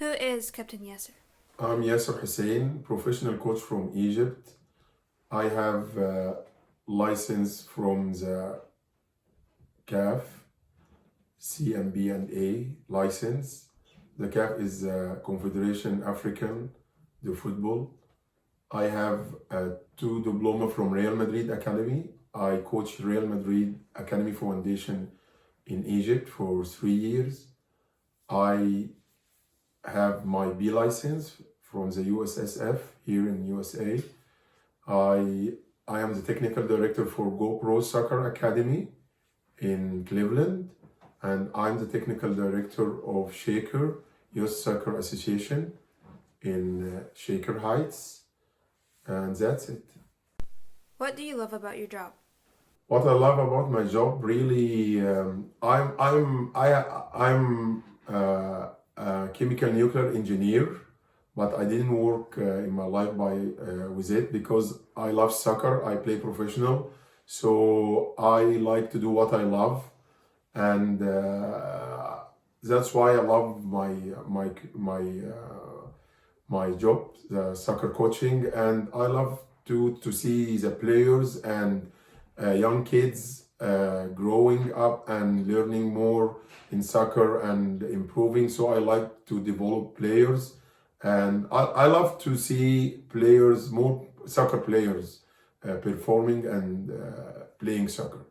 Who is Captain Yasser? I'm Yasser Hussein, professional coach from Egypt. I have a license from the CAF, CMB and A license. The CAF is Confederation African de Football. I have two diploma from Real Madrid Academy. I coached Real Madrid Academy Foundation in Egypt for 3 years. I have my B license from the USSF here in USA. I am the technical director for GoPro Soccer Academy in Cleveland, and I'm the technical director of Shaker Youth Soccer Association in Shaker Heights, and that's it. What do you love about your job? What I love about my job, really, I'm a chemical nuclear engineer, but I didn't work in my life with it because I love soccer. I play professional, so I like to do what I love, and that's why I love my job, the soccer coaching, and I love to see the players and young kids growing up and learning more in soccer and improving. So I like to develop players, and I love to see players, more soccer players, performing and playing soccer.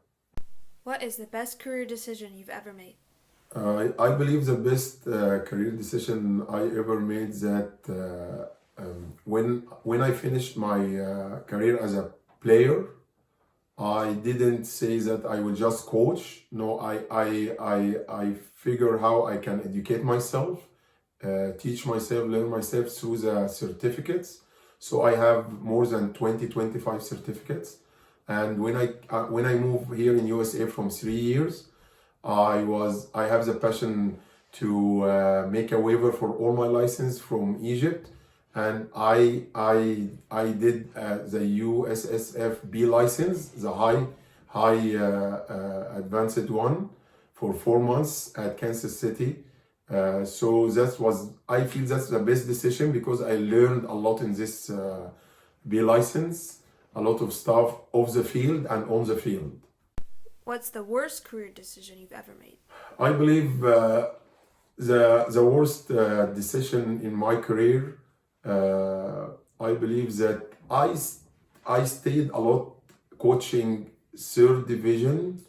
What is the best career decision you've ever made? I believe the best career decision I ever made that when I finished my career as a player, I didn't say that I will just coach. No, I figure how I can educate myself, teach myself, learn myself through the certificates. So I have more than 25 certificates. And when I moved here in USA from 3 years, I have the passion to make a waiver for all my license from Egypt, and I did the USSF B license, the high advanced one, for 4 months at Kansas City. So I feel that's the best decision because I learned a lot in this B license, a lot of stuff off the field and on the field. What's the worst career decision you've ever made? I believe the worst decision in my career, I believe that I stayed a lot coaching third division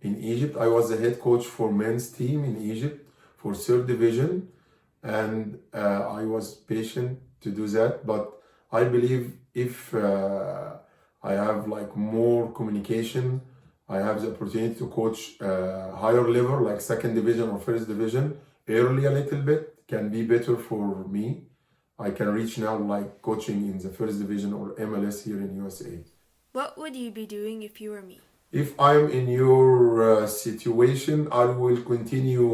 in Egypt. I was the head coach for men's team in Egypt for third division, and I was patient to do that. But I believe if I have like more communication, I have the opportunity to coach higher level, like second division or first division, early a little bit, can be better for me. I can reach now like coaching in the first division or MLS here in USA. What would you be doing if you were me? If I'm in your situation, I will continue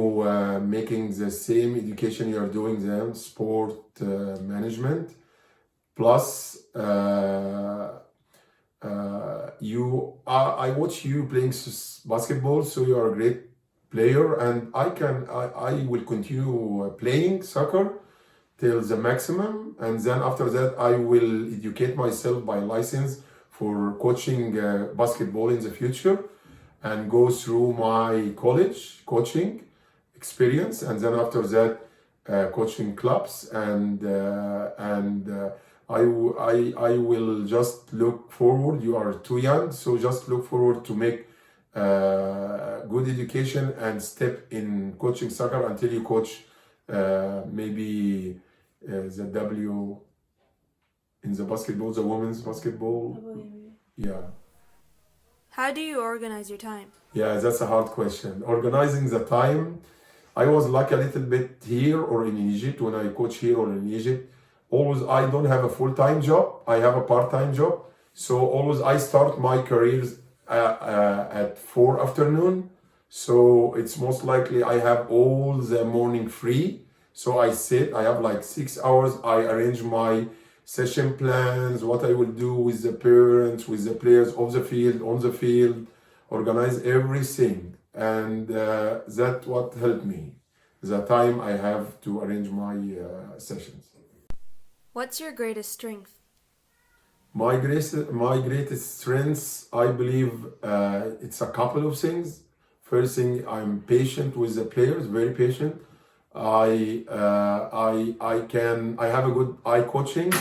making the same education you are doing them, sport management. Plus, I watch you playing basketball, so you are a great player, and I will continue playing soccer till the maximum, and then after that I will educate myself by license for coaching basketball in the future, and go through my college coaching experience, and then after that coaching clubs, and I will just look forward. You are too young, so just look forward to make good education and step in coaching soccer until you coach maybe the W in the basketball, the women's basketball. Yeah. How do you organize your time? Yeah, that's a hard question. Organizing the time, I was lucky a little bit here or in Egypt when I coach here or in Egypt. Always, I don't have a full-time job. I have a part-time job. So always I start my careers at 4 afternoon. So it's most likely I have all the morning free. So I have like 6 hours. I arrange my session plans, what I will do with the parents, with the players off the field, on the field, organize everything. And that's what helped me. the time I have to arrange my sessions. What's your greatest strength? My greatest strengths, I believe, it's a couple of things. First thing, I'm patient with the players, very patient. I have a good eye coaching.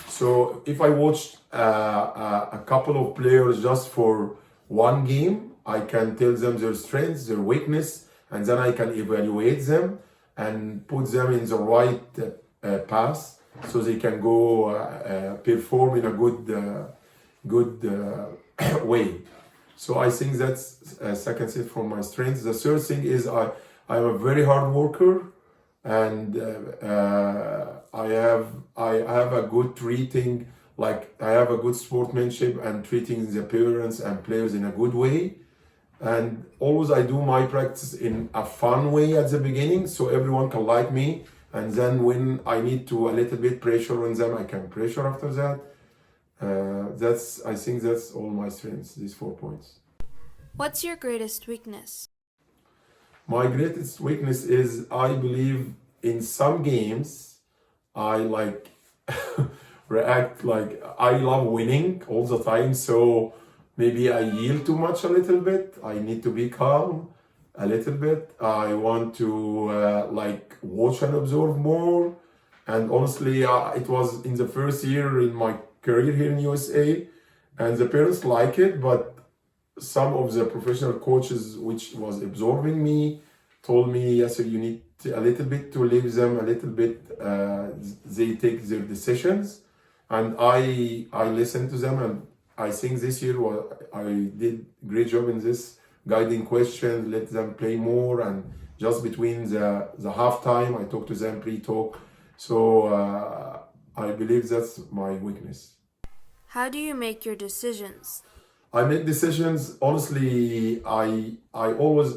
So if I watch a couple of players just for one game, I can tell them their strengths, their weakness, and then I can evaluate them and put them in the right path so they can go perform in a good way. So I think that's a second thing from my strengths. The third thing is I'm a very hard worker, and I have a good treating, like I have a good sportsmanship and treating the parents and players in a good way. And always I do my practice in a fun way at the beginning so everyone can like me. And then when I need to a little bit pressure on them, I can pressure after that. I think that's all my strengths, these 4 points. What's your greatest weakness? My greatest weakness is I believe in some games I like react like I love winning all the time, so maybe I yield too much a little bit. I need to be calm a little bit. I want to like watch and observe more. And honestly, it was in the first year in my career here in USA, and the parents like it, but some of the professional coaches which was absorbing me told me, yes, you need a little bit to leave them a little bit. They take their decisions, and I listened to them, and I think this year I did great job in this guiding questions, let them play more, and just between the halftime I talk to them pre-talk. So I believe that's my weakness. How do you make your decisions? I make decisions honestly. I always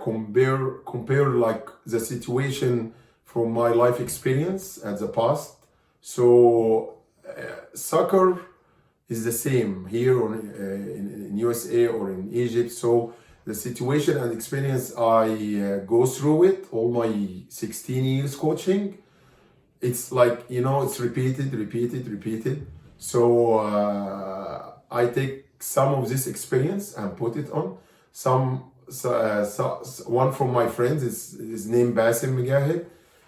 compare like the situation from my life experience at the past. So soccer is the same here or in USA or in Egypt. So the situation and experience I go through it all my 16 years coaching. It's like, it's repeated. So I take some of this experience and put it on. One from my friends is named Basim Mujahid.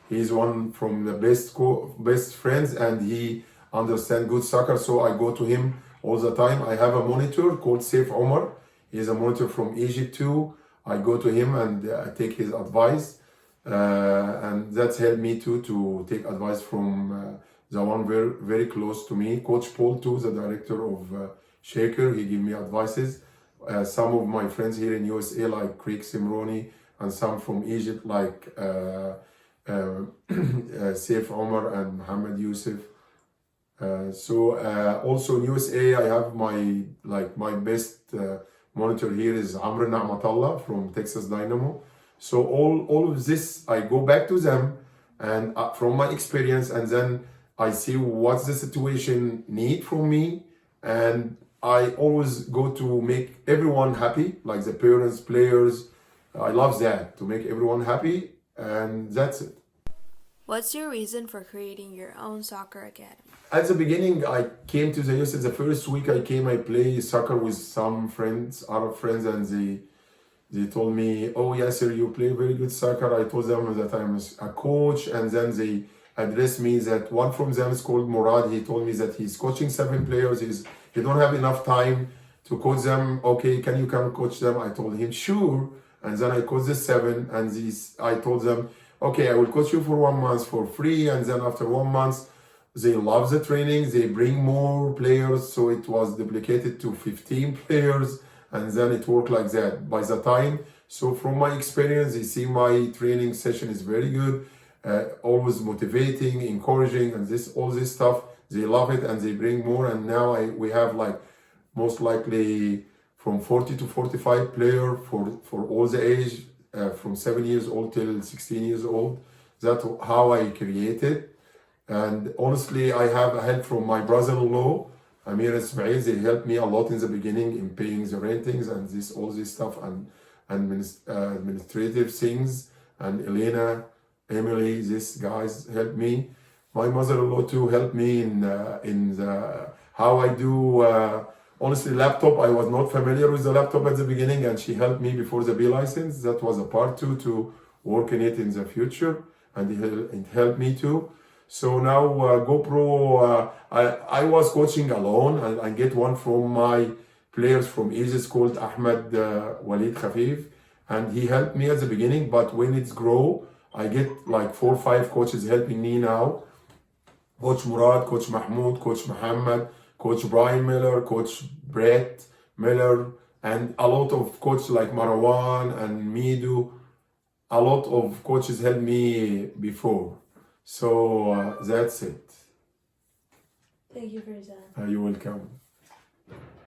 He's one from the best friends, and he understands good soccer. So I go to him all the time. I have a monitor called Saif Omar. He's a monitor from Egypt too. I go to him and take his advice. And that's helped me too to take advice from the one very, very close to me, Coach Paul too, the director of Shaker. He gave me advices. Some of my friends here in USA like Craig Simroni, and some from Egypt like Saif Omar and Mohammed Yusuf. Also in USA, I have my best monitor here is Amr Na'matallah from Texas Dynamo. So all of this, I go back to them and from my experience, and then I see what's the situation need from me, and I always go to make everyone happy, like the parents, players. I love that, to make everyone happy, and that's it. What's your reason for creating your own soccer academy? At the beginning, I came to the US. The first week I came, I play soccer with some friends, Arab friends, and they told me, "Oh, Yasser, you play very good soccer." I told them that I'm a coach, and then they addressed me that one from them is called Murad. He told me that he's coaching 7 players. He don't have enough time to coach them. Okay, can you come coach them? I told him, sure. And then I coached the 7, and I told them, okay, I will coach you for 1 month for free. And then after 1 month, they love the training. They bring more players. So it was duplicated to 15 players. And then it worked like that by the time. So from my experience, they see my training session is very good, always motivating, encouraging, and all this stuff. They love it and they bring more. And now we have like most likely from 40 to 45 player for all the age, from 7 years old till 16 years old. That's how I created. And honestly, I have help from my brother-in-law, Amir Ismail. They helped me a lot in the beginning in paying the rentings and all this stuff and administrative things. and Elena, Emily, these guys helped me. My mother-in-law too helped me in the how I do. Honestly, laptop. I was not familiar with the laptop at the beginning, and she helped me before the B license. That was a part two to work in it in the future, and it helped me too. So now GoPro, I was coaching alone, and I get one from my players from Egypt called Ahmed Walid Khafif, and he helped me at the beginning. But when it's grow, I get like 4 or 5 coaches helping me now. Coach Murad, Coach Mahmoud, Coach Muhammad, Coach Brian Miller, Coach Brett Miller, and a lot of coaches like Marwan and Midu. A lot of coaches helped me before. So that's it. Thank you for your time. You're welcome.